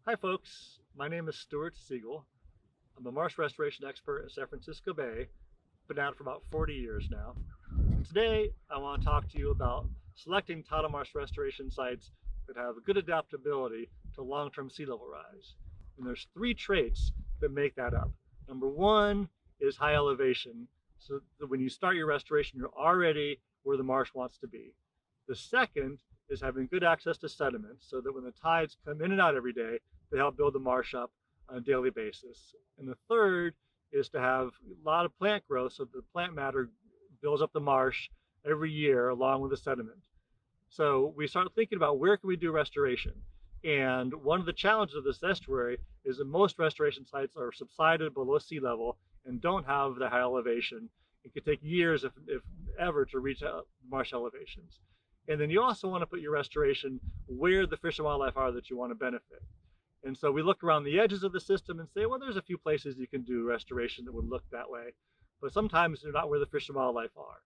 Hi folks, my name is Stuart Siegel. I'm a marsh restoration expert in San Francisco Bay. Been at it for about 40 years now. And today I want to talk to you about selecting tidal marsh restoration sites that have a good adaptability to long-term sea level rise. And there's three traits that make that up. Number one is high elevation, so that when you start your restoration, you're already where the marsh wants to be. The second is having good access to sediment so that when the tides come in and out every day, they help build the marsh up on a daily basis. And the third is to have a lot of plant growth so the plant matter builds up the marsh every year along with the sediment. So we start thinking about where can we do restoration. And one of the challenges of this estuary is that most restoration sites are subsided below sea level and don't have the high elevation. It could take years, if ever, to reach marsh elevations. And then you also want to put your restoration where the fish and wildlife are that you want to benefit. And so we look around the edges of the system and say, well, there's a few places you can do restoration that would look that way, but sometimes they're not where the fish and wildlife are.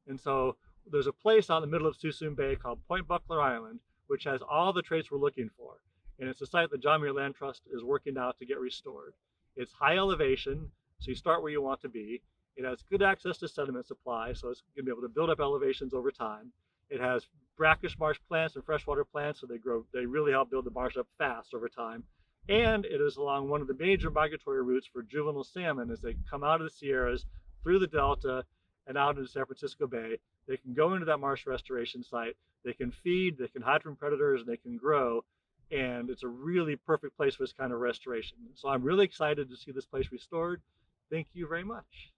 And so there's a place out in the middle of Suisun Bay called Point Buckler Island, which has all the traits we're looking for. And it's a site that John Muir Land Trust is working now to get restored. It's high elevation, so you start where you want to be. It has good access to sediment supply, so it's going to be able to build up elevations over time. It has brackish marsh plants and freshwater plants, so they really help build the marsh up fast over time. And it is along one of the major migratory routes for juvenile salmon as they come out of the Sierras through the Delta and out into San Francisco Bay. They can go into that marsh restoration site, they can feed, they can hide from predators, and they can grow. And it's a really perfect place for this kind of restoration. So I'm really excited to see this place restored. Thank you very much.